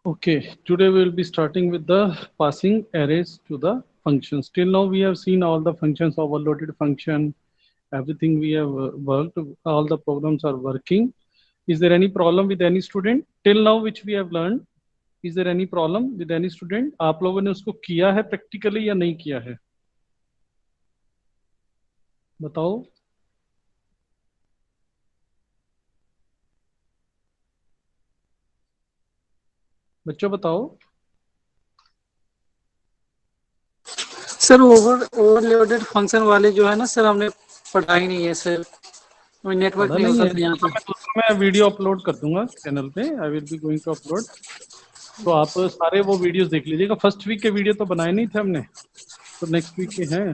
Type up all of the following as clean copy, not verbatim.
Okay, today we will be starting with the passing arrays to the functions. Till now we have seen all the functions, overloaded function, everything we have worked, all the programs are working. Is there any problem with any student? Till now which we have learned, is there any problem with any student? आप लोगों ने उसको किया है practically या नहीं किया है? बताओ. बच्चों बताओ. सर ओवरलोडेड फंक्शन वाले जो है ना सर, हमने पढ़ा ही नहीं है सर, नेटवर्क पढ़ा नहीं नहीं होता है था यहाँ तो पे। मैं वीडियो अपलोड कर दूंगा चैनल पे. I will be going to upload. तो आप सारे वो वीडियोस देख लीजिएगा. फर्स्ट वीक के वीडियो तो बनाए नहीं थे हमने, तो नेक्स्ट वीक के हैं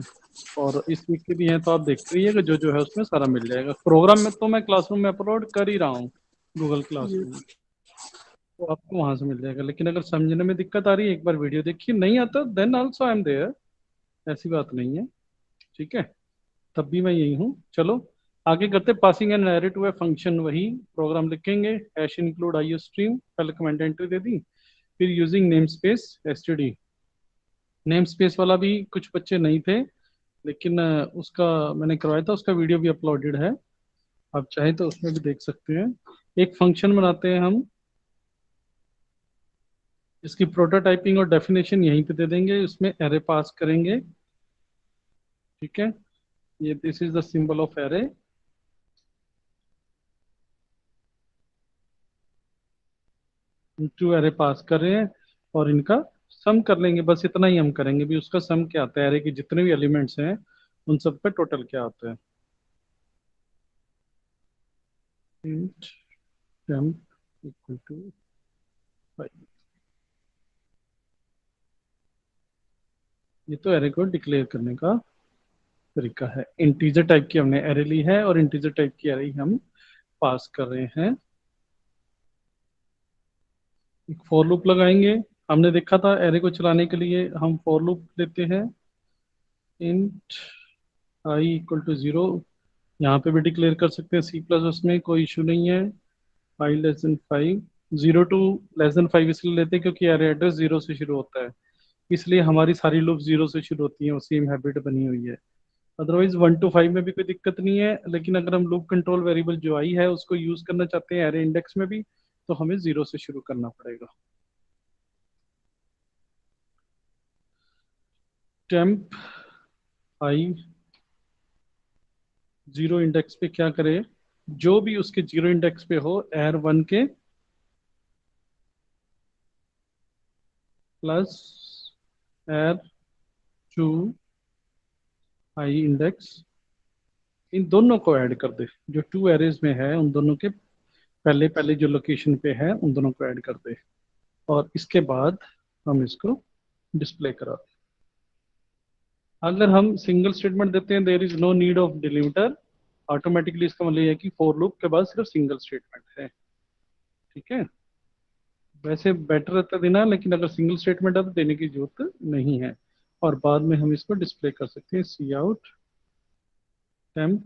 और इस वीक के भी हैं. तो आप देखते रहिएगा, जो जो है उसमें सारा मिल जाएगा. प्रोग्राम में तो मैं क्लासरूम में अपलोड कर ही रहा हूँ, गूगल क्लासरूम में, तो आपको वहां से मिल जाएगा. लेकिन अगर समझने में दिक्कत आ रही है, एक बार वीडियो देखिए. नहीं आता then also I am there, ऐसी बात नहीं है. ठीक है, तब भी मैं यही हूँ. चलो आगे करते. Passing and array to a function, वही प्रोग्राम लिखेंगे. हैश इंक्लूड आईओ स्ट्रीम, पहले कमेंट एंट्री दे दी. फिर using namespace STD. Namespace वाला भी कुछ बच्चे नहीं थे, लेकिन उसका मैंने करवाया था, उसका वीडियो भी अपलोडेड है. आप चाहें तो उसमें भी देख सकते हैं. एक फंक्शन बनाते हैं हम, इसकी प्रोटोटाइपिंग और डेफिनेशन यहीं पे दे देंगे. उसमें एरे पास करेंगे. ठीक है, ये this is the symbol of array. To array pass कर रहे हैं और इनका सम कर लेंगे. बस इतना ही हम करेंगे भी. उसका सम क्या आता है, एरे के जितने भी एलिमेंट्स हैं उन सब पे टोटल क्या आता है. int temp equal to 5. ये तो एरे को डिक्लेयर करने का तरीका है. इंटीजर टाइप की हमने एरे ली है और इंटीजर टाइप की एरे हम पास कर रहे हैं. एक फॉर लूप लगाएंगे. हमने देखा था एरे को चलाने के लिए हम फॉर लूप लेते हैं. Int I equal to 0. यहाँ पे भी डिक्लेयर कर सकते हैं. सी प्लस उसमें कोई इशू नहीं है. 5 <5, 0 to <5 इसलिए लेते हैं क्योंकि एरे एड्रेस 0 से शुरू होता है, इसलिए हमारी सारी लूप 0 से शुरू होती हैं. सेम हैबिट बनी हुई है. अदरवाइज 1 to 5 में भी कोई दिक्कत नहीं है, लेकिन अगर हम लूप कंट्रोल वेरिएबल जो आई है उसको यूज करना चाहते हैं एरे इंडेक्स में भी, तो हमें 0 से शुरू करना पड़ेगा. टेम्प आई 0 इंडेक्स पे क्या करे, जो भी उसके 0 इंडेक्स पे हो एर 1 के प्लस एर 2 आई इंडेक्स, इन दोनों को ऐड कर दे. जो टू एरेज में है उन दोनों के पहले पहले जो लोकेशन पे है उन दोनों को ऐड कर दे. और इसके बाद हम इसको डिस्प्ले करा दें. अगर हम सिंगल स्टेटमेंट देते हैं, there is no need of delimiter, automatically इसका मतलब ये है कि फॉर लूप के बाद सिर्फ सिंगल स्टेटमेंट है. ठीक है, वैसे बेटर रहता है देना, लेकिन अगर सिंगल स्टेटमेंट है तो देने की जरूरत नहीं है. और बाद में हम इसको डिस्प्ले कर सकते हैं. Cout temp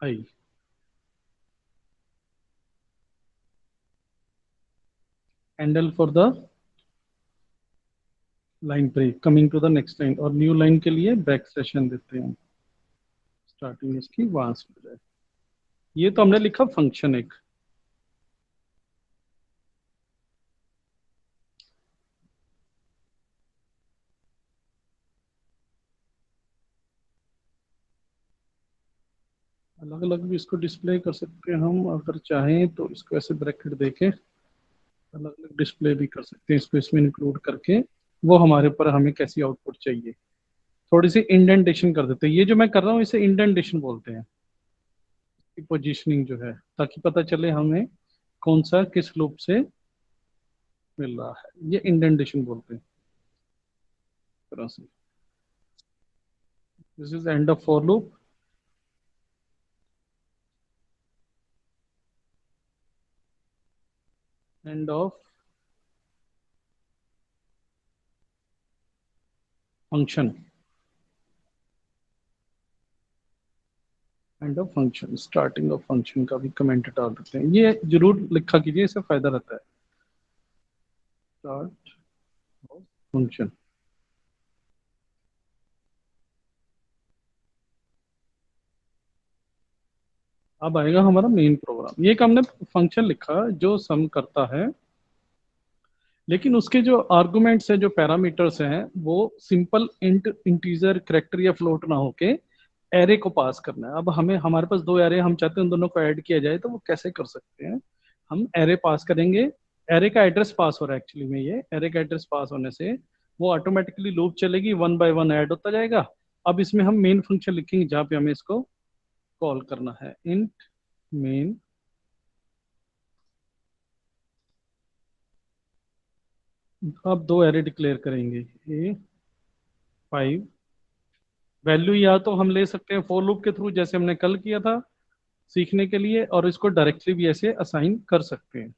i. Handle for the line break, coming to the next line. और न्यू लाइन के लिए बैक सेशन देते हैं, स्टार्टिंग इसकी वहां से हो जाए. ये तो हमने लिखा फंक्शन एक. अलग अलग भी इसको डिस्प्ले कर सकते हैं हम, अगर चाहें तो इसको ऐसे ब्रैकेट देके अलग अलग डिस्प्ले भी कर सकते हैं इसको इसमें इंक्लूड करके. वो हमारे ऊपर, हमें कैसी आउटपुट चाहिए. थोड़ी सी इंडेंटेशन कर देते हैं. ये जो मैं कर रहा हूँ इसे इंडेंटेशन बोलते हैं, पोजीशनिंग जो है, ताकि पता चले हमें कौन सा किस लूप से मिल रहा है. ये इंडेंटेशन बोलते हैं तरह से. This is end of for loop. End of function. End of function, starting of function का भी कमेंट डाल देते हैं, ये जरूर लिखा कीजिए, इससे फायदा रहता है। Start of function. अब आएगा हमारा मेन प्रोग्राम। ये एक हमने फंक्शन लिखा जो सम करता है, लेकिन उसके जो आर्गुमेंट्स हैं, जो पैरामीटर्स हैं, वो सिंपल इंट, इंटीजर, कैरेक्टर या फ्लोट ना होके एरे को पास करना है। अब हमें, हमारे पास दो एरे, हम चाहते हैं उन दोनों को ऐड किया जाए, तो वो कैसे कर सकते हैं? हम एरे पास करेंगे। एरे का एड्रेस पास हो रहा है एक्चुअली में, ये एरे का एड्रेस पास होने से वो ऑटोमेटिकली लूप चलेगी, वन बाय वन ऐड होता जाएगा। अब इसमें हम मेन फंक्शन लिखेंगे जहाँ पे हमें इसको कॉल करना है, इंट मेन। अब दो एरे डिक्लेयर करेंगे, ए 5। वैल्यू या तो हम ले सकते हैं फॉर लूप के थ्रू, जैसे हमने कल किया था सीखने के लिए, और इसको डायरेक्टली भी ऐसे असाइन कर सकते हैं।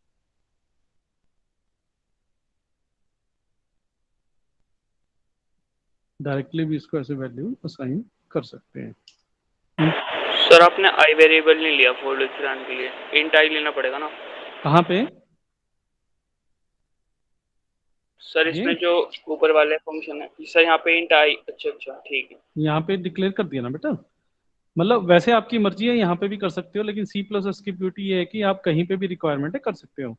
डायरेक्टली भी इसको ऐसे वैल्यू असाइन कर सकते हैं। सर आपने आई वेरिएबल नहीं लिया फॉर लूप चलाने के लिए, इंट आई लेना पड़ेगा ना? कहाँ पे? सर ये इसमें जो ऊपर वाले फंक्शन है सर, यहाँ पे इंट आई। अच्छा अच्छा ठीक है। यहाँ पे डिक्लेयर कर दिया ना बेटा। मतलब वैसे आपकी मर्जी है, यहाँ पे भी कर सकते हो, लेकिन सी प्लस एस की ब्यूटी ये है कि आप कहीं पे भी रिक्वायरमेंट है कर सकते हो।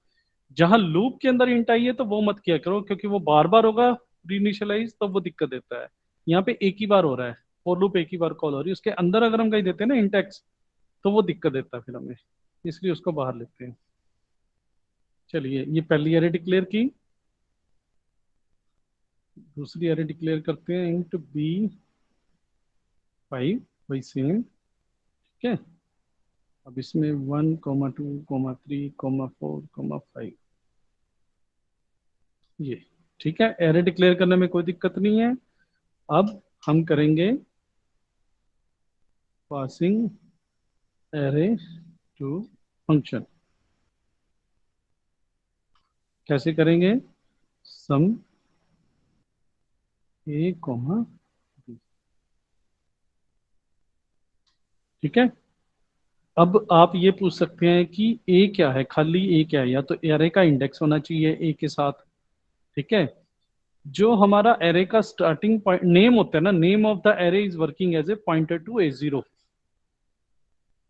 जहां लूप के अंदर इंट आई है तो वो मत किया करो, क्योंकि वो बार बार होगा रीइनिशियलाइज, तो वो दिक्कत देता है। यहाँ पे एक ही बार हो रहा है, फॉर लूप एक ही बार कॉल हो रही है, उसके अंदर अगर हम कहीं देते हैं ना इंट एक्स, तो वो दिक्कत देता है फिर हमें, इसलिए उसको बाहर लेते हैं। चलिए, ये पहली एरे डिक्लेयर की। दूसरी एरे डिक्लेयर करते हैं, इंट बी 5, वही सेम। ठीक है। अब इसमें 1, 2, 3, 4, 5, ये ठीक है। एरे डिक्लेयर करने में कोई दिक्कत नहीं है। अब हम करेंगे पासिंग एरे टू फंक्शन। कैसे करेंगे? Sum A comma B. ठीक है। अब आप ये पूछ सकते हैं कि ए क्या है, खाली ए क्या है? या तो एरे का इंडेक्स होना चाहिए ए के साथ। ठीक है। जो हमारा एरे का स्टार्टिंग पॉइंट नेम होता है ना, name of the array is working as a pointer to A0।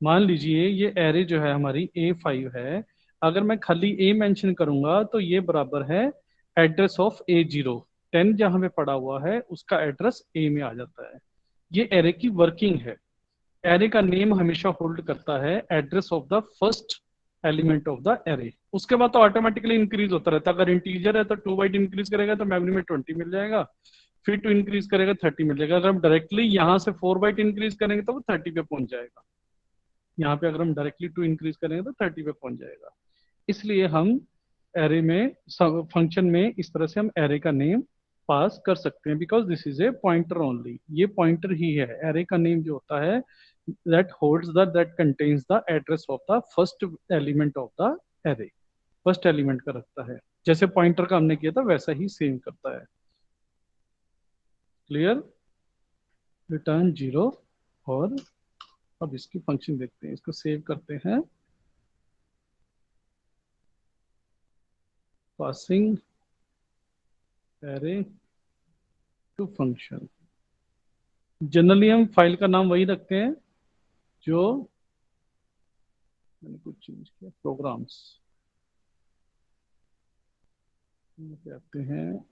मान लीजिए ये एरे जो है हमारी A5 है, अगर मैं खाली ए मेंशन करूंगा तो ये बराबर है एड्रेस ऑफ A0। 10 जहां पे पड़ा हुआ है उसका एड्रेस ए में आ जाता है। ये एरे की वर्किंग है। एरे का नेम हमेशा होल्ड करता है address of the first element of the array. उसके बाद तो ऑटोमेटिकली इंक्रीज होता रहता है। अगर इंटीजर है तो 2 बाइट इंक्रीज करेगा तो मेमोरी में 20 मिल जाएगा, फिर 2 इंक्रीज करेगा 30 मिल जाएगा। अगर हम डायरेक्टली यहाँ से 4 बाइट इंक्रीज करेंगे तो वो 30 पे पहुंच जाएगा। यहाँ पे अगर हम डायरेक्टली 2 इंक्रीज करेंगे तो 30 पे पहुंच जाएगा। इसलिए हम एरे में, फंक्शन में इस तरह से हम एरे का नेम पास कर सकते हैं, because this is a pointer only. ये पॉइंटर ही है। एरे का नेम जो होता है, that holds the, that contains the address of the first element of the array। First element का रखता है, जैसे पॉइंटर का हमने किया था वैसा ही सेम करता है। क्लियर? रिटर्न 0। और अब इसकी फंक्शन देखते हैं, इसको सेव करते हैं। Passing array to function. Generally हम फाइल का नाम वही रखते हैं जो मैंने कुछ चेंज किया, प्रोग्राम्स कहते हैं,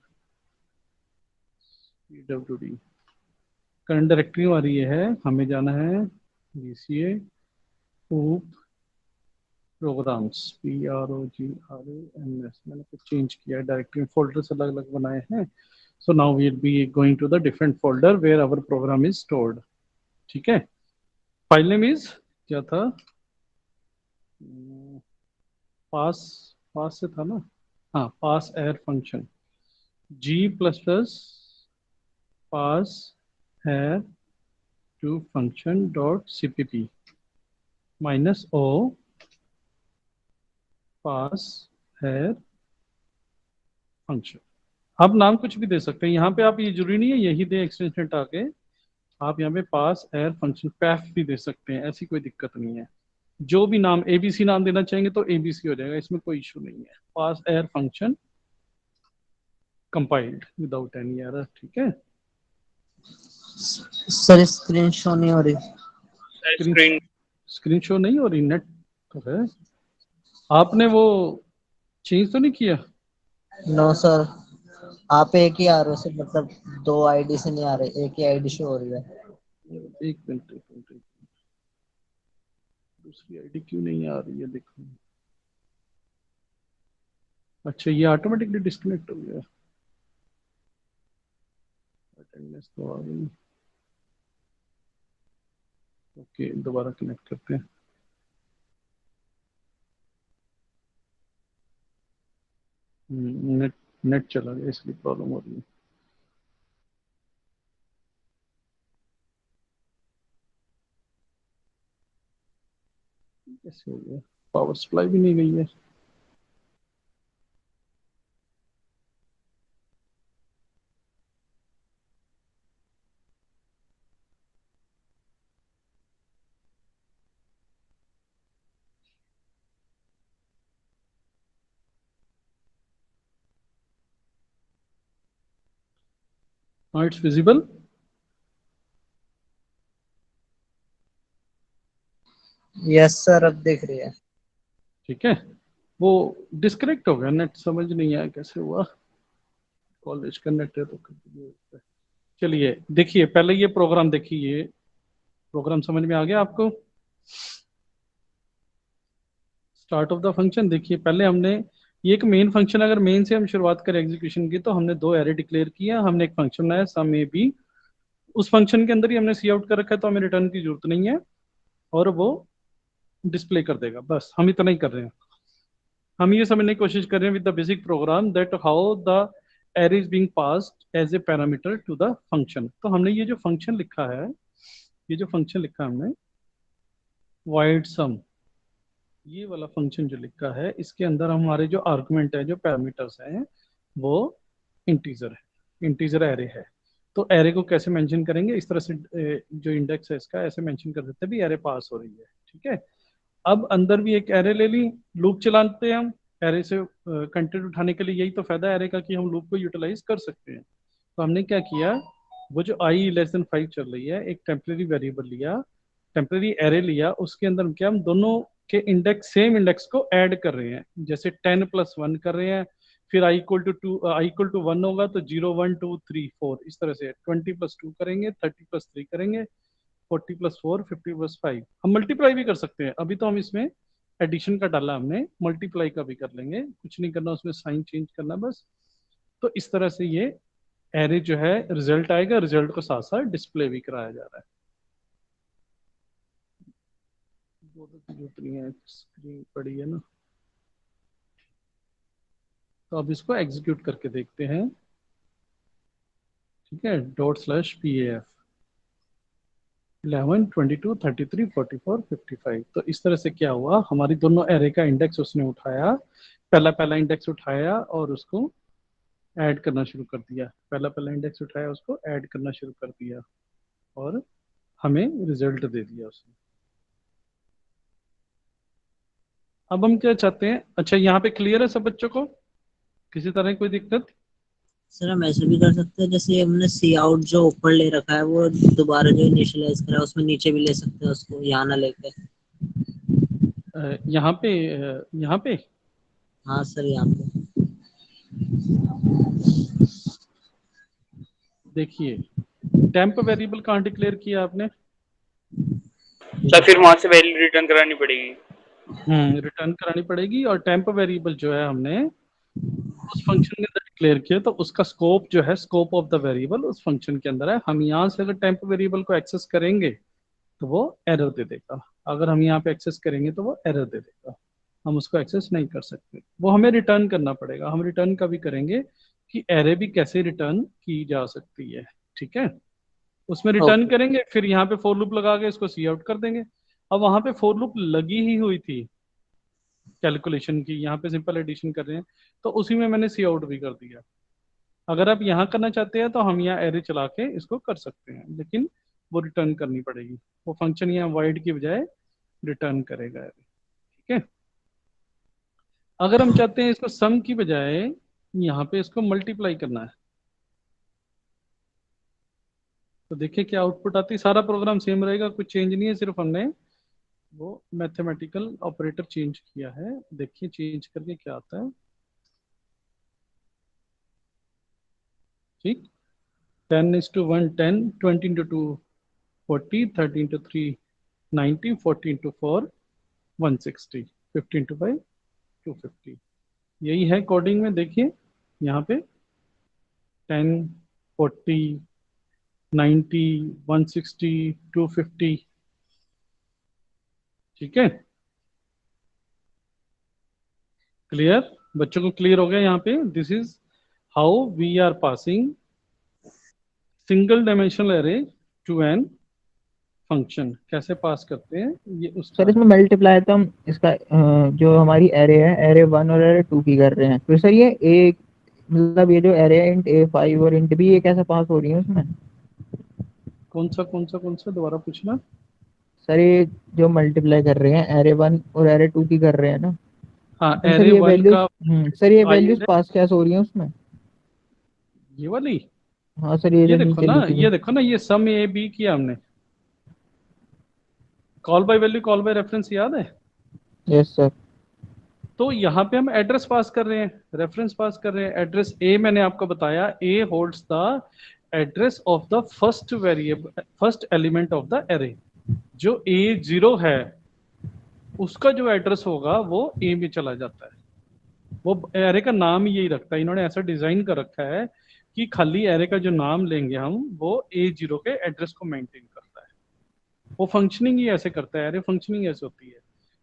PWD। करंट डायरेक्टरी हमारी ये है, हमें जाना है GCA ऊप प्रोग्राम्स, PROGRAMS। मैंने कुछ चेंज किया है, डायरेक्टरी फोल्डर्स अलग अलग बनाए हैं। So now we will be going to the different folder where our program is stored. ठीक है। फाइल नेम इज क्या था? पास, पास से था ना? हाँ, pass air function, G++ pass air to function dot CPP -O pass air function. आप नाम कुछ भी दे सकते हैं यहाँ पे, आप ये जरूरी नहीं है यही दे एक्सटेंशन आके। आप यहाँ पे पास एयर फंक्शन पैफ भी दे सकते हैं, ऐसी कोई दिक्कत नहीं है। जो भी नाम एबीसी नाम देना चाहेंगे तो एबीसी हो जाएगा, इसमें कोई इशू नहीं है। Pass air function compiled without any error, ठीक है। सर स्क्रीन शो नहीं हो रही। स्क्रीन स्क्रीन शो नहीं हो रही, नेट तो है। आपने वो चेंज तो नहीं किया? नो सर, आप एक ही आ रहे हो सर, मतलब दो आईडी से नहीं आ रहे, एक ही आईडी शो हो रही है। एक मिनट एक मिनट, दूसरी आईडी क्यों नहीं आ रही है, देखो। अच्छा, ये ऑटोमेटिकली डिस्कनेक्ट हो गया। अटेंडेंस तो आ गई। ओके, दोबारा कनेक्ट करते हैं। नेट नेट चला गया इसलिए प्रॉब्लम हो रही है। कैसे हो गया? पावर सप्लाई भी नहीं गई है। हाँ, इट्स विजिबल। यस सर, अब दिख रही है। ठीक है, वो डिस्कनेक्ट हो गया, नेट समझ नहीं आया कैसे हुआ। कॉलेज का नेट है तो कभी होता है। चलिए देखिए, पहले ये प्रोग्राम देखिए, ये प्रोग्राम समझ में आ गया आपको? स्टार्ट ऑफ द फंक्शन देखिए, पहले हमने ये एक मेन फंक्शन, अगर मेन से हम शुरुआत करें एग्जीक्यूशन की, तो हमने दो एरे डिक्लेयर किया, हमने एक फंक्शन बनाया सम ए बी, उस फंक्शन के अंदर ही हमने सी आउट कर रखा है, तो हमें रिटर्न की जरूरत नहीं है, और वो डिस्प्ले कर देगा। बस हम इतना ही कर रहे हैं। हम ये समझने की कोशिश कर रहे हैं with the basic programme that how the array is being passed as a parameter to the function। तो हमने ये जो फंक्शन लिखा है, ये जो फंक्शन लिखा है हमने void sum, ये वाला फंक्शन जो लिखा है, इसके अंदर हमारे जो आर्गुमेंट है, जो पैरामीटर्स हैं, वो इंटीजर है, इंटीजर एरे है। तो एरे को कैसे मेंशन करेंगे? इस तरह से जो इंडेक्स है इसका ऐसे मेंशन कर देते हैं भी एरे पास हो रही है, ठीक है। अब अंदर भी एक एरे ले ली, लूप चलाते हैं हम एरे से कंटेंट उठाने के लिए। यही तो फायदा है एरे का कि हम लूप को यूटिलाइज कर सकते हैं। तो हमने क्या किया, वो जो i लेस देन 5 चल रही है, एक टेम्परेरी वेरिएबल लिया, टेम्परेरी एरे लिया, उसके अंदर क्या हम दोनों के इंडेक्स, सेम इंडेक्स को ऐड कर रहे हैं। जैसे 10 + 1 कर रहे हैं, फिर i = 1 होगा तो 0 1 2 3 4, इस तरह से 20 + 2 करेंगे, 30 + 3 करेंगे, 40 + 4 50 + 5। हम मल्टीप्लाई भी कर सकते हैं, अभी तो हम इसमें एडिशन का डाला, हमने मल्टीप्लाई का भी कर लेंगे, कुछ नहीं करना उसमें, साइन चेंज करना बस। तो इस तरह से ये एरे जो है रिजल्ट आएगा, रिजल्ट को साथ साथ डिस्प्ले भी कराया जा रहा है। जरूरत नहीं है, स्क्रीन पड़ी है ना। तो अब इसको एग्जीक्यूट करके देखते हैं, ठीक है। ./paf 11 22 33 44 55। तो इस तरह से क्या हुआ, हमारी दोनों एरे का इंडेक्स उसने उठाया, पहला पहला इंडेक्स उठाया और उसको ऐड करना शुरू कर दिया, पहला पहला इंडेक्स उठाया उसको ऐड करना शुरू कर दिया, और हमें रिजल्ट दे दिया उसने। अब हम क्या चाहते हैं, अच्छा यहाँ पे क्लियर है सब बच्चों को? किसी तरह की कोई दिक्कत? सर हम ऐसे भी कर सकते हैं, जैसे हमने सी आउट जो ऊपर ले रखा है वो दोबारा जो इनिशियलाइज करा है उसमें नीचे भी ले सकते हैं उसको, यहाँ ना लेके। यहाँ पे यहाँ पे हाँ सर, यहाँ पे देखिए, टेम्प वेरिएबल कहाँ डिक्लेयर किया आपने? सर फिर वहां से वैल्यू रिटर्न करानी पड़ेगी। रिटर्न करानी पड़ेगी, और टेम्प वेरिएबल जो है हमने उस फंक्शन के अंदर डिक्लेयर किया, तो उसका स्कोप जो है, स्कोप ऑफ द वेरिएबल उस फंक्शन के अंदर है। हम यहाँ से अगर टेम्प वेरिएबल को एक्सेस करेंगे तो वो एरर दे देगा, अगर हम यहाँ पे एक्सेस करेंगे तो वो एरर दे देगा, हम उसको एक्सेस नहीं कर सकते। वो हमें रिटर्न करना पड़ेगा, हम रिटर्न का भी करेंगे कि एरे भी कैसे रिटर्न की जा सकती है, ठीक है। उसमें रिटर्न करेंगे, फिर यहाँ पे फॉर लूप लगा के इसको सी आउट कर देंगे। अब वहां पे फॉर लूप लगी ही हुई थी कैलकुलेशन की, यहाँ पे सिंपल एडिशन कर रहे हैं, तो उसी में मैंने सी आउट भी कर दिया। अगर आप यहाँ करना चाहते हैं तो हम यहाँ एरे चला के इसको कर सकते हैं, लेकिन वो रिटर्न करनी पड़ेगी। वो फंक्शन यहाँ void की बजाय रिटर्न करेगा array, ठीक है। अगर हम चाहते हैं इसको सम की बजाय यहाँ पे इसको मल्टीप्लाई करना है, तो देखिए क्या आउटपुट आती है। सारा प्रोग्राम सेम रहेगा, कुछ चेंज नहीं है, सिर्फ हमने वो मैथमेटिकल ऑपरेटर चेंज किया है। देखिए चेंज करके क्या आता है, ठीक। 10:1 10, 20:2 40, 13:3 90, 14:4 160, 15:5 250। यही है कोडिंग में। देखिए यहाँ पे 10, 40, 90, 160, 250, ठीक है। क्लियर, बच्चों को क्लियर हो गया यहाँ पे। This is how we are passing single dimensional array to an function. कैसे पास करते हैं ये उसका सर इसमें मल्टीप्लाई तो हम इसका जो हमारी एरे है एरे 1 और एरे 2 की कर रहे हैं, फिर सर ये एक मतलब ये जो एरे है इंट A5 और इंट B ये कैसे पास हो रही है उसमें? कौन सा दोबारा पूछना। सर ये जो मल्टीप्लाई कर रहे हैं एरे 1 और एरे 2 की कर रहे हैं ना, हाँ तो सर एरे ये 1 वैल्यूज का सर ये आई वैल्यूज है, पास कैसे हो रही हैं उसमें? ये वाली। हाँ सर ये ये जो देखो नीचे ना, लिखी ये है। देखो ना, ये सम ए बी किया हमने। Call by value call by reference याद है। Yes sir. तो यहाँ पे हम एड्रेस पास कर रहे हैं, रेफरेंस पास कर रहे हैं। एड्रेस ए मैंने आपको बताया, a holds the address of the first variable, first element of the array. जो A0 है उसका जो एड्रेस होगा वो ए में चला जाता है। वो एरे का नाम ही यही रखता है, इन्होंने ऐसा डिजाइन कर रखा है कि खाली एरे का जो नाम लेंगे हम वो A0 के एड्रेस को मेंटेन करता है। वो फंक्शनिंग ही ऐसे करता है, एरे फंक्शनिंग ऐसे होती है।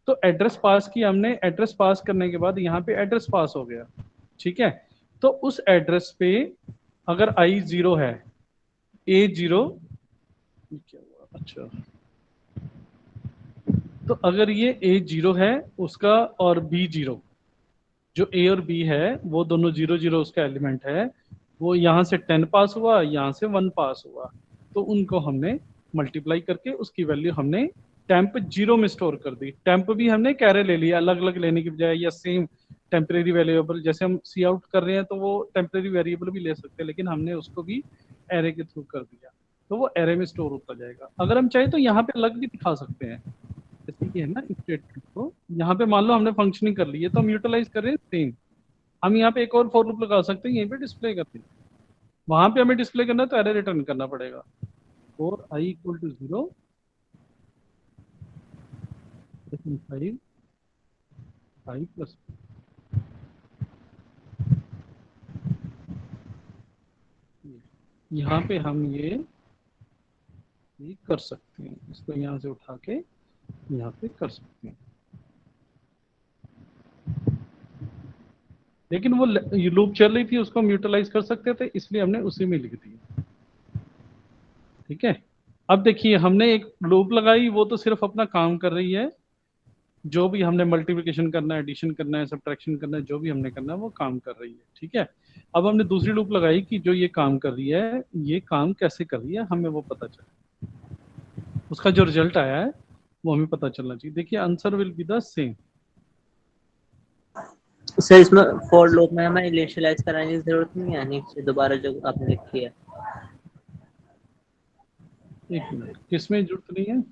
तो एड्रेस पास की हमने, एड्रेस पास करने के बाद यहाँ पे एड्रेस पास हो गया, ठीक है। तो उस एड्रेस पे अगर I0 है, A0 क्या हुआ, अच्छा, तो अगर ये A0 है उसका और B0, जो A और B है वो दोनों 0 0 उसका एलिमेंट है, वो यहाँ से 10 पास हुआ, यहाँ से 1 पास हुआ, तो उनको हमने मल्टीप्लाई करके उसकी वैल्यू हमने टेम्प 0 में स्टोर कर दी। टेम्प भी हमने कैरे ले लिया, अलग अलग लेने की बजाय, या सेम टेम्परेरी वेरिएबल। जैसे हम सी आउट कर रहे हैं तो वो टेम्परेरी वेरिएबल भी ले सकते हैं, लेकिन हमने उसको भी एरे के थ्रू कर दिया, तो वो एरे में स्टोर होता जाएगा। अगर हम चाहे तो यहाँ पे अलग भी दिखा सकते हैं, जैसे कि है ना स्टेटमेंट को। यहाँ पे मान लो हमने फंक्शनिंग कर ली है तो हम यूटिलाइज कर रहे हैं सेम। हम यहाँ पे एक और फॉर लूप लगा सकते हैं, यहीं पे डिस्प्ले करते हैं। वहां पे हमें डिस्प्ले करना है तो एरे रिटर्न करना पड़ेगा। फॉर I = 0 5 5 + यहाँ पे हम ये कर सकते हैं, इसको यहाँ से उठा के यहाँ पे कर सकते हैं, लेकिन वो लूप चल रही थी उसको हम यूटिलाइज कर सकते थे, इसलिए हमने उसी में लिख दिया, ठीक है। अब देखिए हमने एक लूप लगाई, वो तो सिर्फ अपना काम कर रही है, जो भी हमने मल्टीप्लिकेशन करना है, एडिशन करना है, सब्ट्रैक्शन करना है, जो भी हमने करना है वो काम कर रही है, ठीक है। अब हमने दूसरी लूप लगाई कि जो ये काम कर रही है, ये काम कैसे कर रही है हमें वो पता चले, उसका जो रिजल्ट आया है वो हमें पता चलना चाहिए। देखिए answer will be the same. Sir इसमें फॉर लूप में हमें इनिशियलाइज कराने की जरूरत नहीं है, नीचे दोबारा जो आपने लिखी है। एक मिनट, किसमें जरूरत नहीं है?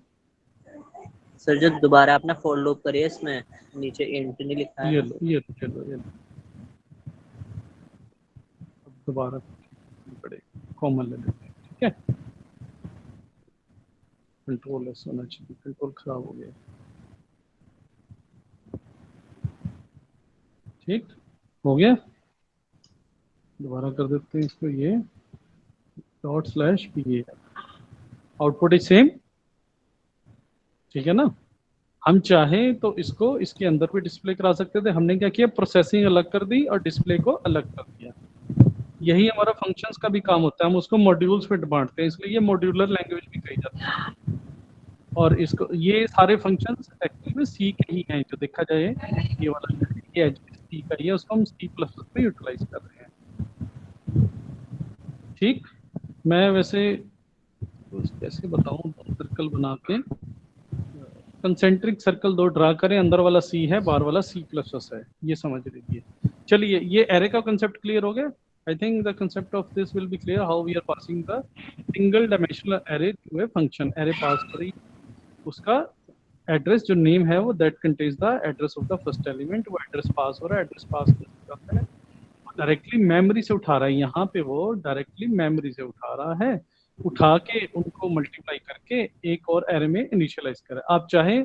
सर जो दोबारा आपने फॉर लूप करी है इसमें नीचे इंट नहीं लिखा है। ये लो, ये लो, चलो ये लो, अब दोबारा पड़ेगा, कॉमन ले लेते हैं, ठीक है। कंट्रोल एस होना चाहिए, कंट्रोल खराब हो गया, ठीक हो गया। दोबारा कर देते हैं इसको, ये ./PA आउटपुट इज सेम, ठीक है ना। हम चाहें तो इसको इसके अंदर भी डिस्प्ले करा सकते थे, हमने क्या किया, प्रोसेसिंग अलग कर दी और डिस्प्ले को अलग कर दिया। यही हमारा फंक्शंस का भी काम होता है, हम उसको मॉड्यूल्स में बांटते हैं, इसलिए ये मॉड्यूलर लैंग्वेज भी कही जाती है। और इसको ये सारे फंक्शंस एक्चुअली में सी के ही हैं, जो देखा जाए ये वाला ये सी का ही है, उसको हम C++ में यूटिलाइज कर रहे हैं, ठीक। मैं वैसे आपको कैसे बताऊं, सर्कल बना के कंसेंट्रिक सर्कल दो ड्रा करें, अंदर वाला सी है, बाहर वाला सी प्लस एस है, ये समझ लीजिए। चलिए ये एरे का कंसेप्ट क्लियर हो गया। I think the concept of this will be clear how we are passing the single dimensional array to a function. Array pass करी, उसका एड्रेस जो नेम है वो that contains the address of the first element, वो address pass हो रहा है, address पास करता है, डायरेक्टली मेमोरी से उठा रहा है, यहाँ पे वो डायरेक्टली मेमोरी से उठा रहा है, उठा के उनको मल्टीप्लाई करके एक और एरे में इनिशियलाइज करें। आप चाहें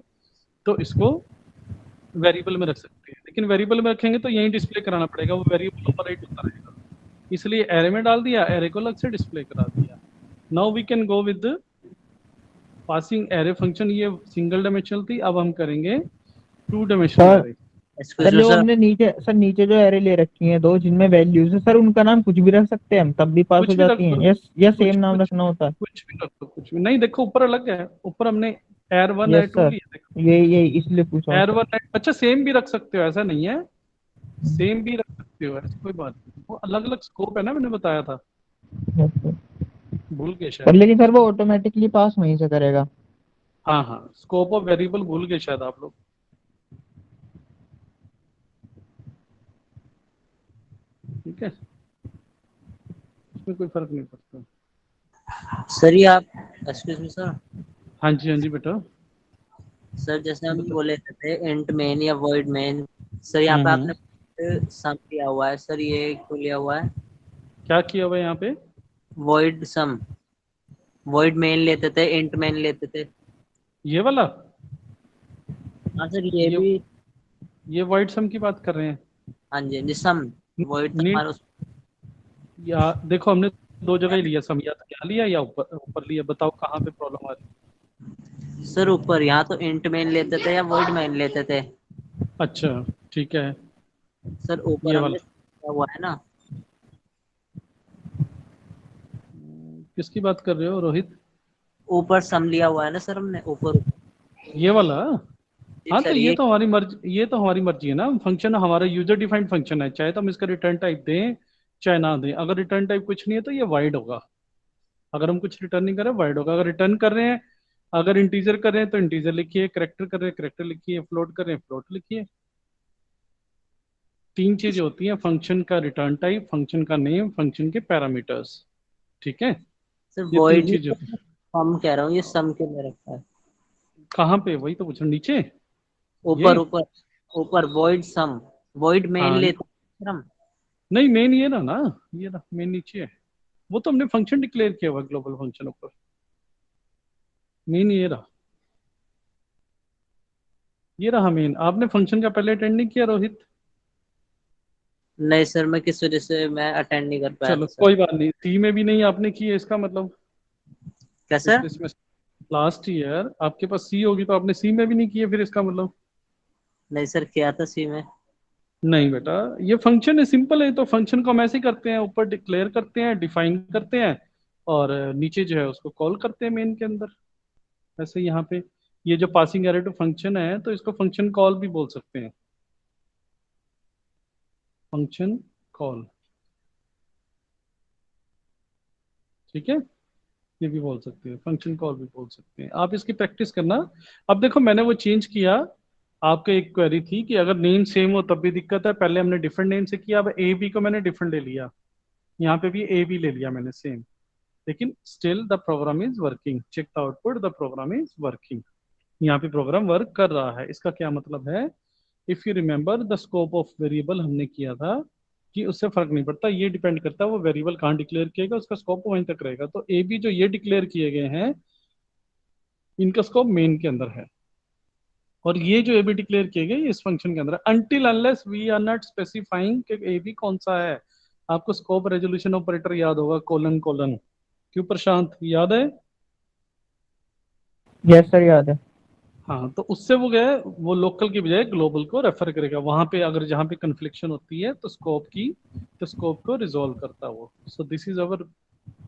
तो इसको वेरिएबल में रख सकते हैं, लेकिन वेरिएबल में रखेंगे तो यहीं डिस्प्ले कराना पड़ेगा, वो वेरिएबल ऑपरेट होता रहेगा, इसलिए एरे में डाल दिया, एरे को अलग से डिस्प्ले करा दिया। Now we can go with passing array function. ये सिंगल डायमेंशनल थी, अब हम करेंगे टू डायमेंशनल एरे। सर जो हमने नीचे जो एरे ले रखी हैं दो जिनमें वैल्यूज है, सर उनका नाम कुछ भी रख सकते हैं हम, तब भी पास हो जाती हैं, या सेम नाम रखना होता है? कुछ भी रख दो, कुछ भी नहीं। देखो ऊपर अलग है, ऊपर हमने एयर 1 एयर 2 लिया, देखो ये इसलिए पूछा एयर 1 अच्छा सेम भी रख सकते हो, ऐसा नहीं है, सेम भी रख सकते हो, ऐसी कोई बात नहीं, वो अलग अलग स्कोप है ना, मैंने बताया था, भूल गए शायद। लेकिन सर वो ऑटोमेटिकली पास वहीं से करेगा। हाँ हाँ, स्कोप ऑफ वेरिएबल भूल गए शायद आप लोग। ठीक है, इसमें कोई फर्क नहीं पड़ता। सर ये आप एक्सक्यूज मी सर। हाँ जी बेटा। सर जैसे हम बोले थे इंट मेन या वॉइड मेन, सर यहाँ पे आपने सम लिया हुआ है, सर ये क्यों लिया हुआ है? क्या किया हुआ है यहाँ पे? वॉइड सम, वॉइड मेन लेते थे, इंट मेन लेते थे। ये वाला? हाँ सर ये ये वॉइड सम की बात कर रहे हैं? हाँ जी सम वॉइड हमारा या देखो हमने दो जगह ही लिया सम, या तो क्या लिया या ऊपर लिया, बताओ कहाँ पे प्रॉब्लम आ रही है? सर ऊपर, यहाँ तो इंट मेन लेते थे या वॉइड मेन लेते थे। अच्छा ठीक है सर ऊपर हमने लिया हुआ है ना। किसकी बात कर रहे हो रोहित? ऊपर सम लिया हुआ है ना सर हमने, ऊपर ये वाला? हाँ तो ये तो हमारी मर्जी, ये तो हमारी मर्जी है ना, फंक्शन हमारा यूजर डिफाइंड फंक्शन है, चाहे तो हम इसका रिटर्न टाइप दें चाहे ना दें। अगर रिटर्न टाइप कुछ नहीं है तो ये वाइड होगा, अगर हम कुछ रिटर्न नहीं कर रहे वाइड होगा। अगर रिटर्न कर रहे हैं, अगर इंटीजर कर रहे हैं तो इंटीजर लिखिए, करेक्टर कर रहे हैं करेक्टर लिखिए, फ्लोट कर रहे हैं फ्लोट लिखिए। तीन चीजें होती हैं, फंक्शन का रिटर्न टाइप, फंक्शन का नेम, फंक्शन के पैरामीटर्स। ठीक है, सर ये वॉइड तीन चीजें होती हैं। सम कह रहा हूँ, ये सम के में रखा है। कहाँ पे? वही तो पूछो, नीचे ऊपर ऊपर ऊपर वॉइड सम, वॉइड मेन हाँ, लेते हैं हम। नहीं मेन ये ना, ये ना मेन नीचे है, वो तो हमने फंक्शन डिक्लेयर किया हुआ ग्लोबल फंक्शन ऊपर, मेन ये रहा, ये रहा मेन। आपने फंक्शन का पहले अटेंड नहीं किया रोहित? नहीं सर, मैं किस वजह से मैं अटेंड नहीं कर पाया चलो था सर। कोई बात नहीं, सी में भी नहीं आपने की है, इसका मतलब क्या सर? इसमें लास्ट ईयर आपके पास सी होगी तो आपने सी में भी नहीं की है, फिर इसका मतलब? नहीं सर किया था सी में। नहीं बेटा, ये फंक्शन है, सिंपल है, तो फंक्शन को हम ऐसे ही करते हैं, ऊपर डिक्लेयर करते हैं, डिफाइन करते हैं, और नीचे जो है उसको कॉल करते हैं मेन के अंदर। ऐसे यहाँ पे ये जो पासिंग एरे टू फंक्शन है, तो इसको फंक्शन कॉल भी बोल सकते हैं, फंक्शन कॉल। ठीक है, ये भी बोल सकते हैं, फंक्शन कॉल भी बोल सकते हैं, आप इसकी प्रैक्टिस करना। अब देखो मैंने वो चेंज किया, आपके एक क्वेरी थी कि अगर नेम सेम हो तब भी दिक्कत है, पहले हमने डिफरेंट नेम से किया, अब ए बी को मैंने डिफरेंट ले लिया, यहाँ पे भी ए बी ले लिया मैंने सेम, लेकिन still the program is working, check the output, the program is working. यहाँ पे प्रोग्राम वर्क कर रहा है, इसका क्या मतलब है? If you remember the scope of variable हमने किया था कि उससे फर्क नहीं पड़ता, ये डिपेंड करता है वो वेरिएबल कहाँ डिक्लेयर किएगा, उसका स्कोप वहीं तक रहेगा। तो ए बी जो ये डिक्लेयर किए गए हैं, इनका स्कोप मेन के अंदर है, और ये जो ए बी डिक्लेयर किए गए इस फंक्शन के अंदर है, until unless we are not specifying कि ए बी कौन सा है। आपको स्कोप रेजोल्यूशन ऑपरेटर याद होगा, कोलन कोलन। क्यों प्रशांत, याद है? यस सर याद है। हाँ, तो उससे वो गया, वो लोकल की बजाय ग्लोबल को रेफर करेगा, वहां पे अगर जहां पे कन्फ्लिक्शन होती है तो स्कोप को रिजोल्व करता है वो। So this is our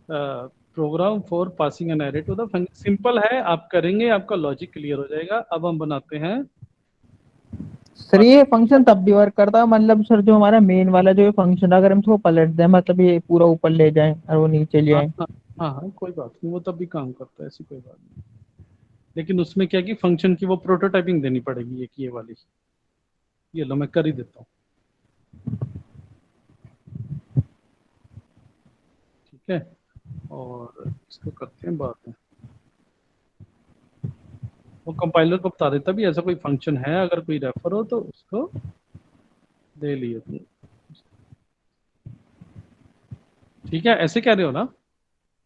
program for passing an array to the function. Simple है, आप करेंगे आपका लॉजिक क्लियर हो जाएगा। अब हम बनाते हैं सर, ये फंक्शन तब भी वर्क करता है, मतलब सर जो हमारा मेन वाला जो फंक्शन अगर हम इसको पलट दें, मतलब ये पूरा ऊपर ले जाएं और वो नीचे ले हाँ आए। हाँ हाँ हाँ कोई बात नहीं, वो तब भी काम करता है, ऐसी कोई बात नहीं। लेकिन उसमें क्या कि फंक्शन की वो प्रोटोटाइपिंग देनी पड़ेगी, एक ये वाली। ये लो मैं कर ही देता हूँ, ठीक है। और इसको करते हैं बाद में, वो कंपाइलर को बता देता भी ऐसा कोई फंक्शन है, अगर कोई रेफर हो तो उसको दे लिए तुम। ठीक है, ऐसे कह रहे हो ना?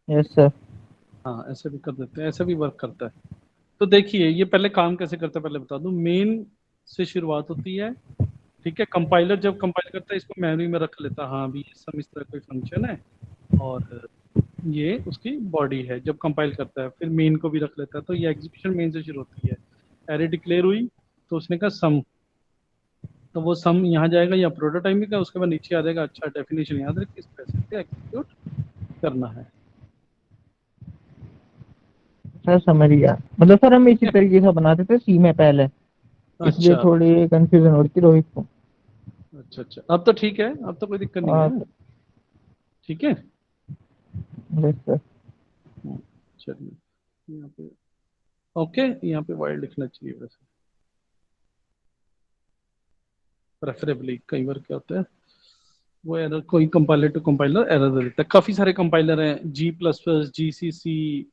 Yes sir. हाँ ऐसे भी कर देते हैं, ऐसे भी वर्क करता है। तो देखिए ये पहले काम कैसे करता है, पहले बता दूं। मेन से शुरुआत होती है, ठीक है। कंपाइलर जब कंपाइल करता है इसको मेमोरी में रख लेता है, हाँ भी ये सम इस तरह कोई फंक्शन है, और ये उसकी बॉडी है। जब कंपाइल करता है फिर मेन को भी रख लेता है, तो ये एग्जीक्यूशन मेन से शुरू होती है। एरे डिक्लेयर हुई तो उसने कहा सम, तो वो सम यहाँ जाएगा या प्रोटोटाइपिंग का, उसके बाद नीचे आ जाएगा। अच्छा डेफिनेशन याद रखिए, इस तरह से एग्जीक्यूट करना है। सर समझ गया, मतलब सर हम इसी ठीक है? तरीके से बनाते थे सी में पहले, इसलिए अच्छा थोड़ी कंफ्यूजन हो रही थी रोहित को। अच्छा अच्छा, अब तो ठीक है, अब तो कोई दिक्कत नहीं हाँ है। ठीक है। Yes sir. चलिए यहाँ पे ओके, यहाँ पे वाइल्ड लिखना चाहिए वैसे, प्रेफरेबली। कई बार क्या होता है वो एरर, कोई कंपाइलर टू कंपाइलर एरर दे देता है। काफी सारे कंपाइलर हैं, G++, GCC,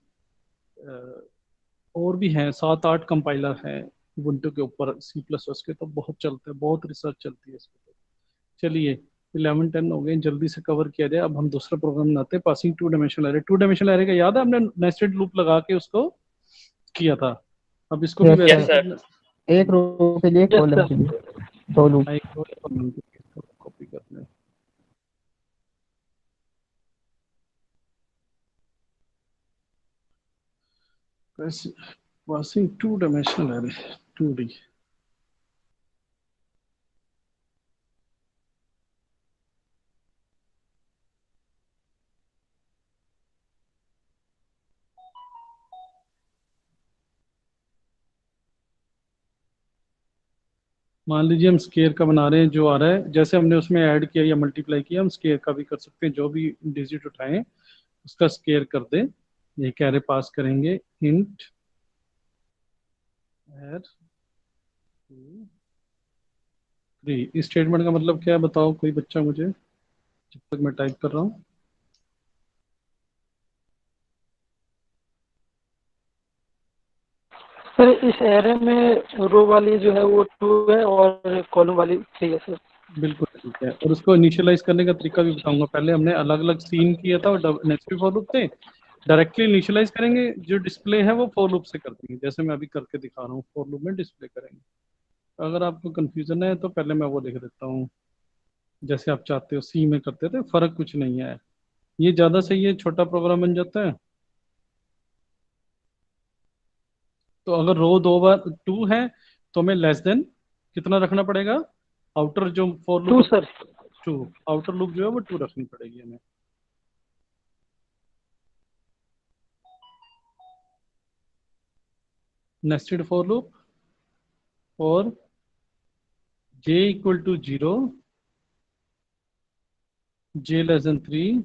और भी हैं, 7-8 कंपाइलर हैं ubuntu के ऊपर। C++ के तो बहुत चलते हैं, बहुत रिसर्च चलती है इस पे। चलिए 11-10 हो गए, जल्दी से कवर किया जाए। अब हम दूसरा प्रोग्राम बनाते हैं, passing two dimensional array. Two dimensional array का याद है, हमने नेस्टेड लूप लगा के उसको किया था। अब इसको भी यस वैसे यस ही सर, सर। करना। एक रो के लिए यस कॉलम सर। के लिए 2 लूप। एक कॉपी करना है। Passing two dimensional array 2D। मान लीजिए हम स्केयर का बना रहे हैं, जो आ रहा है जैसे हमने उसमें ऐड किया या मल्टीप्लाई किया, हम स्केयर का भी कर सकते हैं। जो भी डिजिट उठाएं उसका स्केयर कर दे। ये कैरे पास करेंगे, इंट एड 3। इस स्टेटमेंट का मतलब क्या है बताओ कोई बच्चा मुझे, जब तक मैं टाइप कर रहा हूँ। सर इस एरे में रो वाली जो है वो 2 है और कॉलम वाली 3 है सर। बिल्कुल ठीक है, और उसको इनिशियलाइज करने का तरीका भी बताऊंगा। पहले हमने अलग अलग सीन किया था और नेस्टेड फॉर लूप थे। डायरेक्टली इनिशियलाइज करेंगे, जो डिस्प्ले है वो फॉर लूप से कर देंगे, जैसे मैं अभी करके दिखा रहा हूँ, फॉर लूप में डिस्प्ले करेंगे। अगर आपको कंफ्यूजन है तो पहले मैं वो लिख देता हूँ, जैसे आप चाहते हो सी में करते थे, फर्क कुछ नहीं है। ये ज्यादा सही है, छोटा प्रोग्राम बन जाता है। तो अगर रो 2 बार 2 है तो हमें लेस देन कितना रखना पड़ेगा, आउटर जो फॉर लूप 2 होता सर। है 2, आउटर लूप जो है वो 2 रखनी पड़ेगी हमें। नेस्टेड फॉर लूप और j = 0, j <3,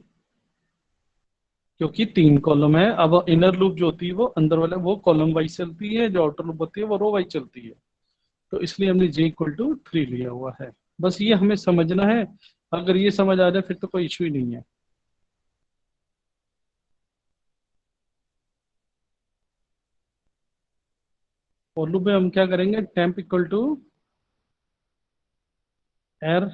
क्योंकि 3 कॉलम है। अब इनर लूप जो होती है वो अंदर वाला वो कॉलम वाइज चलती है, जो आउटर लूप होती है वो रो वाइज चलती है। तो इसलिए हमने j = 3 लिया हुआ है। बस ये हमें समझना है, अगर ये समझ आ जाए फिर तो कोई इशू ही नहीं है। फॉर लूप में हम क्या करेंगे, टेम्प = एर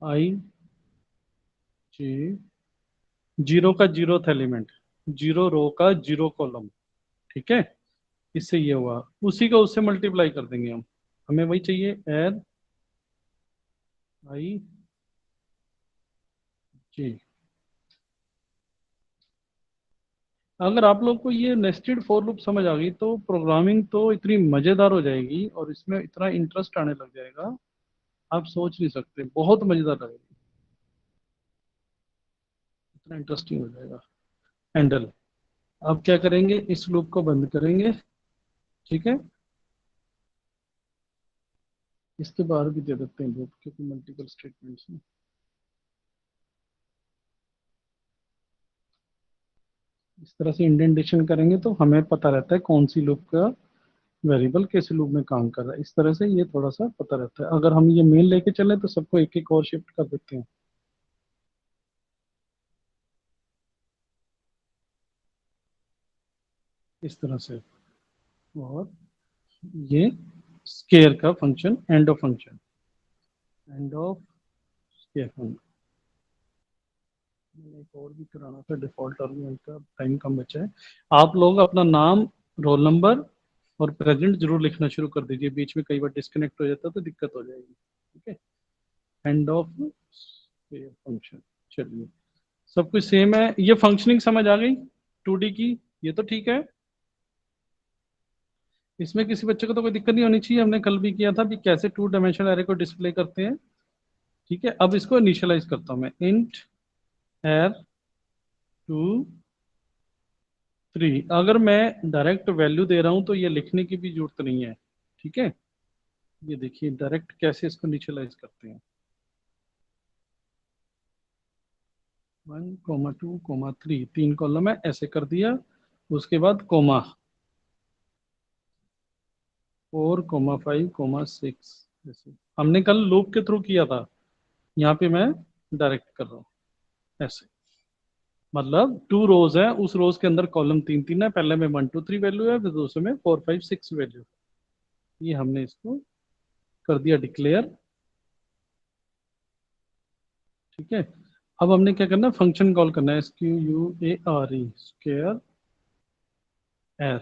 आई जे, 0 का 0th एलिमेंट, 0 रो का 0 कॉलम, ठीक है। इससे ये हुआ, उसी को उससे मल्टीप्लाई कर देंगे हम। हमें वही चाहिए, एर आई जे। अगर आप लोग को ये नेस्टेड फॉर लूप समझ आ गई तो प्रोग्रामिंग तो इतनी मजेदार हो जाएगी और इसमें इतना इंटरेस्ट आने लग जाएगा, आप सोच नहीं सकते, बहुत मजेदार लगेगी, इतना इंटरेस्टिंग हो जाएगा हैंडल। अब क्या करेंगे, इस लूप को बंद करेंगे, ठीक है। इसके बाहर भी दे देते हैं लूप, क्योंकि मल्टीपल स्टेटमेंट्स हैं। इस तरह से इंडेंटेशन करेंगे तो हमें पता रहता है कौन सी लूप का वेरिएबल किस लूप में काम कर रहा है। इस तरह से ये थोड़ा सा पता रहता है। अगर हम ये मेन लेके चले तो सबको एक एक और शिफ्ट कर देते हैं। इस तरह से। और ये स्केयर का function, end of function, end of square function. एक और भी कराना था डिफॉल्ट आर्गुमेंट का, टाइम कम बचा है। आप लोग अपना नाम, रोल नंबर और प्रेजेंट जरूर लिखना शुरू कर दीजिए, बीच में कई बार डिस्कनेक्ट हो जाता है तो दिक्कत हो जाएगी। ठीक है, एंड ऑफ फंक्शन। चलिए, सब कुछ सेम है। ये फंक्शनिंग समझ आ गई 2D की, ये तो ठीक है। इसमें किसी बच्चे को तो कोई दिक्कत नहीं होनी चाहिए। हमने कल भी किया था कि कैसे 2 डायमेंशनल एरे को डिस्प्ले करते हैं। ठीक है, अब इसको इनिशियलाइज करता हूं मैं। इंट एर 2 3। अगर मैं डायरेक्ट वैल्यू दे रहा हूं तो ये लिखने की भी जरूरत नहीं है। ठीक है, ये देखिए डायरेक्ट कैसे इसको इनिशियलाइज करते हैं। 1, 2, 3, 3 कॉलम है, ऐसे कर दिया। उसके बाद कोमा 4, 5, 6। जैसे हमने कल लूप के थ्रू किया था, यहाँ पे मैं डायरेक्ट कर रहा हूँ ऐसे। मतलब 2 रोज है, उस रोज के अंदर कॉलम 3 है। पहले में 1, 2, 3 वैल्यू है, फिर दूसरे में 4, 5, 6 वैल्यू। ये हमने इसको कर दिया डिक्लेयर। ठीक है, अब हमने क्या करना है, फंक्शन कॉल करना है, SQUARE, स्क्वायर एर।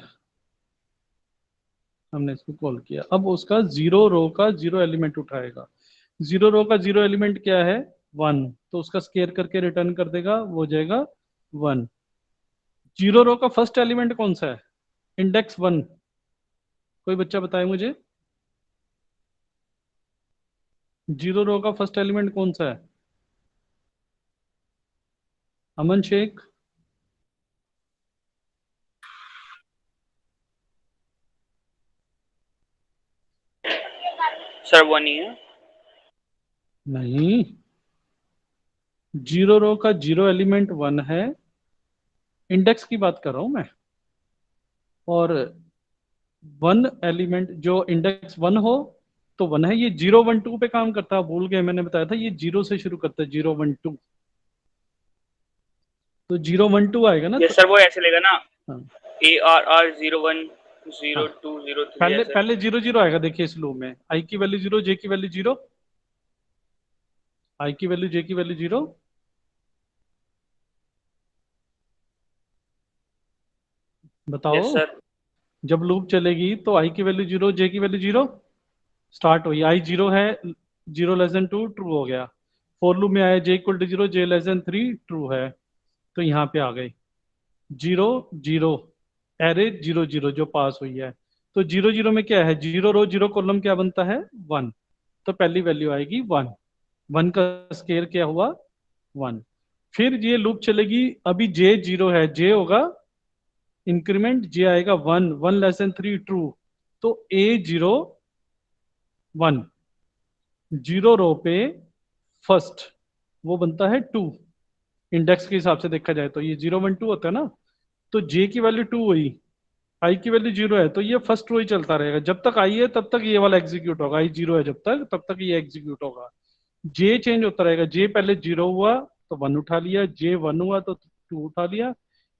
हमने इसको कॉल किया। अब उसका 0 रो का 0 एलिमेंट उठाएगा। 0 रो का 0 एलिमेंट क्या है, 1, तो उसका स्केयर करके रिटर्न कर देगा, वो हो जाएगा 1। 0 रो का फर्स्ट एलिमेंट कौन सा है, इंडेक्स 1। कोई बच्चा बताए मुझे, 0 रो का फर्स्ट एलिमेंट कौन सा है? अमन शेख। सर 1 ही है। नहीं, 0 रो का 0 एलिमेंट 1 है, इंडेक्स की बात कर रहा हूं मैं। और 1 एलिमेंट जो इंडेक्स 1 हो तो 1 है। ये 0, 1, 2 पे काम करता है, भूल गए मैंने बताया था, ये 0 से शुरू करता है, 0, 1, 2। तो 0, 1, 2 आएगा ना ये तो। सर वो ऐसे लेगा ना, हाँ, ARR01 हाँ, 02 03 पहले ऐसे। पहले 0 0 आएगा। देखिए इस लूप में आई की वैल्यू 0, जे की वैल्यू 0, आई की वैल्यू, जे की वैल्यू 0। यस बताओ, सर। जब लूप चलेगी तो आई की वैल्यू 0, जे की वैल्यू 0 स्टार्ट हुई। आई 0 है, 0<2 ट्रू हो गया। फॉर लूप में आया J equal to 0, J<3 true है, तो यहाँ पे आ गई 0 0, एरे 0 0 जो पास हुई है। तो 0 0 में क्या है, 0 रो 0 कॉलम क्या बनता है, 1। तो पहली वैल्यू आएगी 1। 1 का स्केयर क्या हुआ, 1। फिर ये लूप चलेगी, अभी जे 0 है, जे होगा इंक्रीमेंट, जे आएगा 1, 1<3 ट्रू। तो A0 1, 0 रो पे फर्स्ट वो बनता है 2। इंडेक्स के हिसाब से देखा जाए तो ये 0, 1, 2 होता है ना। तो जे की वैल्यू 2 हुई, आई की वैल्यू 0 है, तो ये फर्स्ट रो ही चलता रहेगा। जब तक आई है तब तक ये वाला एग्जीक्यूट होगा। आई 0 है जब तक, तब तक ये एग्जीक्यूट होगा। जे चेंज होता रहेगा। जे पहले 0 हुआ तो 1 उठा लिया, जे 1 हुआ तो 2 उठा लिया,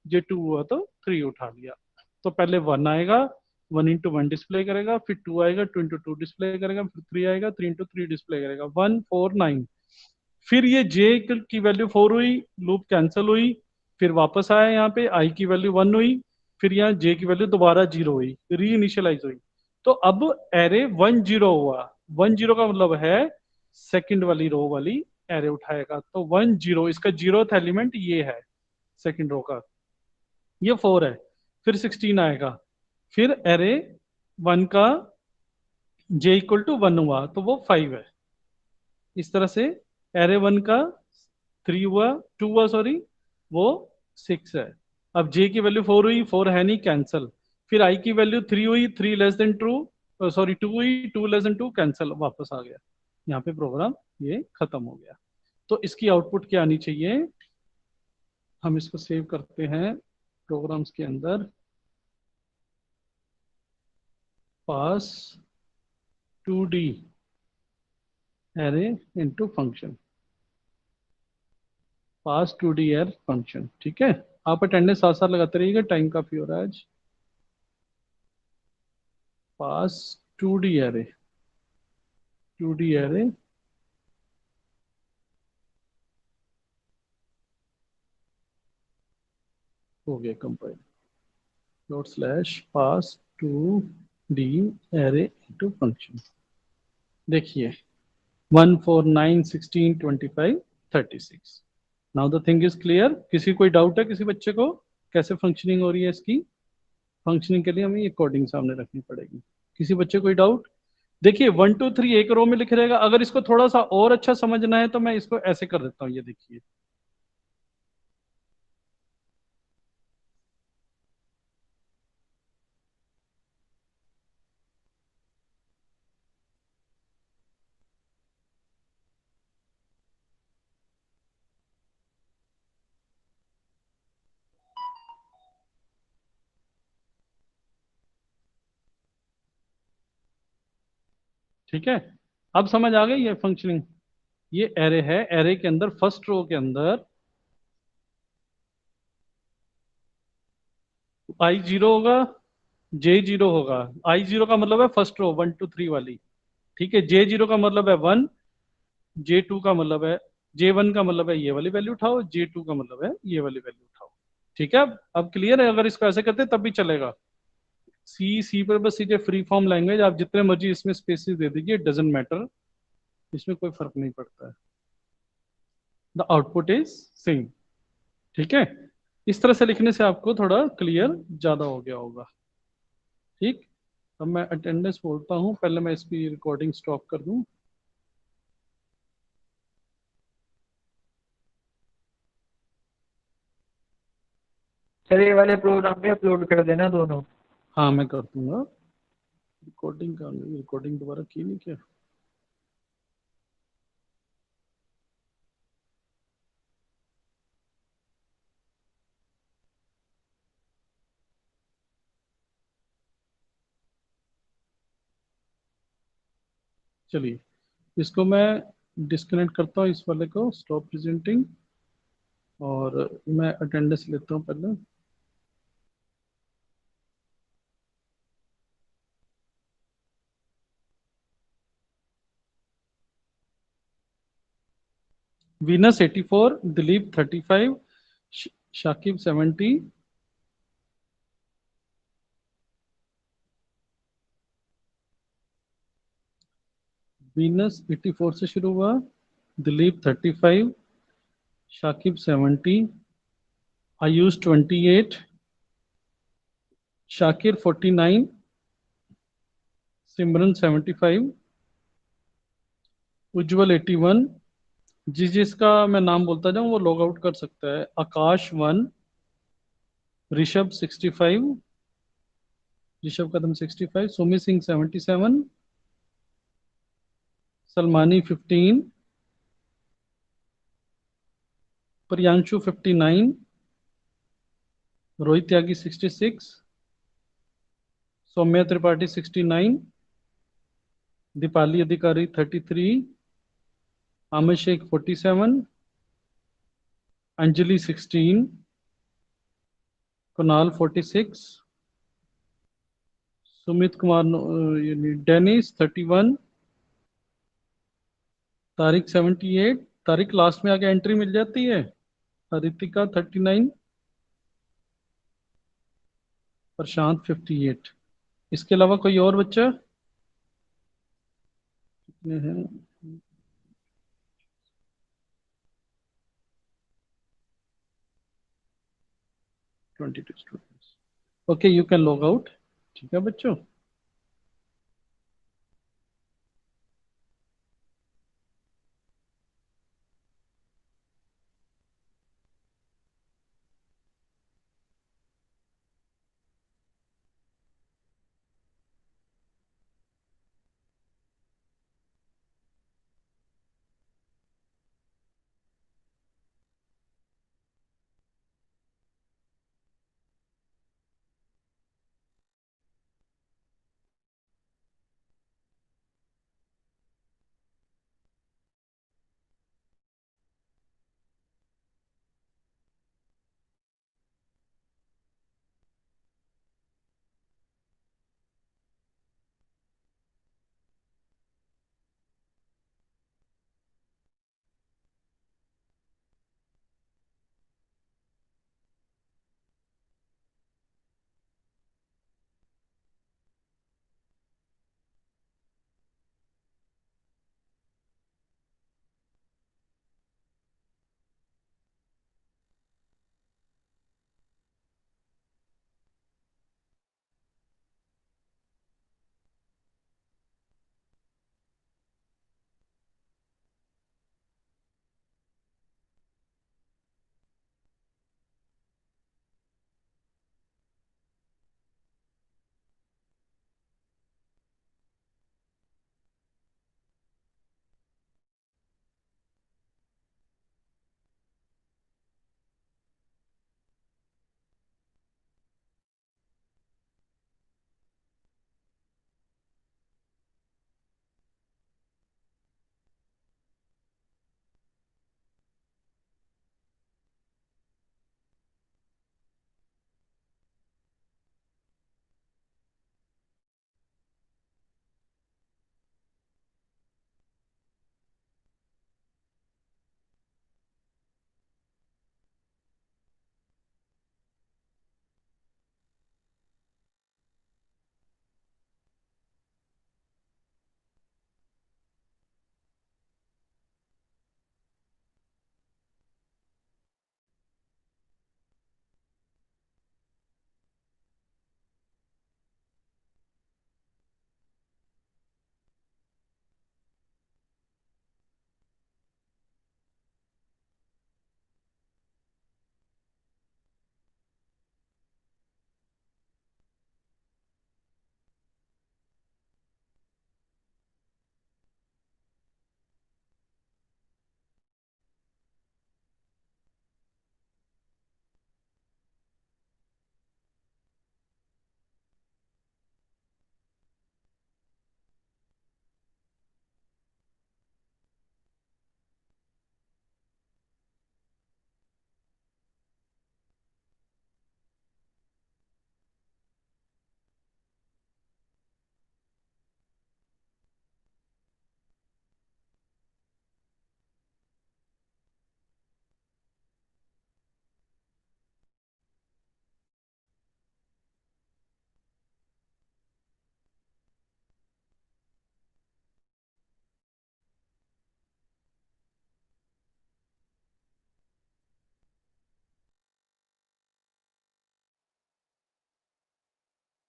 जे 2 हुआ तो 3 उठा लिया। तो पहले 1 आएगा, 1 × 1 डिस्प्ले करेगा, फिर 2 आएगा, 2 × 2 डिस्प्ले करेगा, फिर 3 आएगा, 3 × 3 डिस्प्ले करेगा, 1 4 9। फिर ये जे की वैल्यू 4 हुई, लूप कैंसिल हुई, फिर वापस आया यहाँ पे, आई की वैल्यू 1 हुई, फिर यहाँ जे की वैल्यू दोबारा 0 हुई, री इनिशियलाइज हुई। तो अब एरे 1 0 हुआ। 1 0 का मतलब है सेकंड वाली रो वाली एरे उठाएगा। तो 1 0, इसका 0th एलिमेंट ये है सेकंड रो का, ये 4 है। फिर 16 आएगा, फिर एरे 1 का जे इक्वल टू 1 हुआ तो वो 5 है। इस तरह से एरे 1 का 3 हुआ, 2 हुआ सॉरी, वो 6 है। अब जे की वैल्यू 4 हुई, 4 है नहीं, कैंसल। फिर आई की वैल्यू 3 हुई, 3<2 सॉरी 2 हुई, 2<2 कैंसल, वापस आ गया। यहाँ पे प्रोग्राम ये खत्म हो गया। तो इसकी आउटपुट क्या आनी चाहिए, हम इसको सेव करते हैं। प्रोग्राम्स के अंदर पास 2D एरे इनटू फंक्शन, पास 2D एरे फंक्शन। ठीक है, आप अटेंडेंस साथ साथ लगाते रहिएगा, टाइम काफी हो रहा है आज। पास 2D एरे, 2D एरे हो गया कंपाइल, डॉट स्लैश पास 2D एरे इनटू फंक्शन। देखिए 1 4 9 16 25 36। Now the thing is clear. किसी कोई डाउट है किसी बच्चे को कैसे फंक्शनिंग हो रही है इसकी? फंक्शनिंग के लिए हमें ये कोडिंग सामने रखनी पड़ेगी। किसी बच्चे कोई डाउट? देखिए 1 2 3 एक रो में लिख रहेगा, अगर इसको थोड़ा सा और अच्छा समझना है तो मैं इसको ऐसे कर देता हूँ, ये देखिए। ठीक है, अब समझ आ गई ये फंक्शनिंग। ये एरे है, एरे के अंदर फर्स्ट रो के अंदर आई जीरो होगा, जे जीरो होगा। आई जीरो का मतलब है फर्स्ट रो 1 2 3 वाली। ठीक है, जे जीरो का मतलब है 1, जे टू का मतलब है, जे वन का मतलब है ये वाली वैल्यू उठाओ, जे टू का मतलब है ये वाली वैल्यू उठाओ। ठीक है, अब क्लियर है? अगर इसको ऐसे करते तब भी चलेगा। सी पर बस सीधे फ्री फॉर्म लैंग्वेज, आप जितने मर्जी इसमें स्पेसिस दे दीजिए, डजेंट मैटर, इसमें कोई फर्क नहीं पड़ता है। The output is same. ठीक है, इस तरह से लिखने से आपको थोड़ा क्लियर ज्यादा हो गया होगा। ठीक, अब मैं अटेंडेंस बोलता हूँ, पहले मैं इसकी रिकॉर्डिंग स्टॉप कर दूं। सर ये वाले प्रोग्राम पे अपलोड कर देना दोनों। हाँ मैं कर दूंगा। रिकॉर्डिंग का, रिकॉर्डिंग दोबारा की नहीं क्या? चलिए, इसको मैं डिस्कनेक्ट करता हूँ, इस वाले को स्टॉप प्रेजेंटिंग, और मैं अटेंडेंस लेता हूँ पहले। वीनस 84, दिलीप 35, शाकिब 70, वीनस 84 से शुरू हुआ, दिलीप 35, शाकिब 70, आयुष 28, शाकिर 49, सिमरन 75, उज्जवल 81। जिसका मैं नाम बोलता जाऊं वो लॉग आउट कर सकता है। आकाश 1, ऋषभ 65, ऋषभ कदम 65, सुमित सिंह 77, सलमानी 15, प्रियांशु 59, रोहित त्यागी 66, सौम्या त्रिपाठी 69, दीपाली अधिकारी 33, आमिर शेख 47, अंजलि 16, कुणाल 46, सुमित कुमार डेनिस 31, तारिक 78, तारिक लास्ट में आके एंट्री मिल जाती है, रितिका 39, प्रशांत 58। इसके अलावा कोई और बच्चा? कितने हैं? 22 students. Okay, you can log out. ठीक है बच्चों।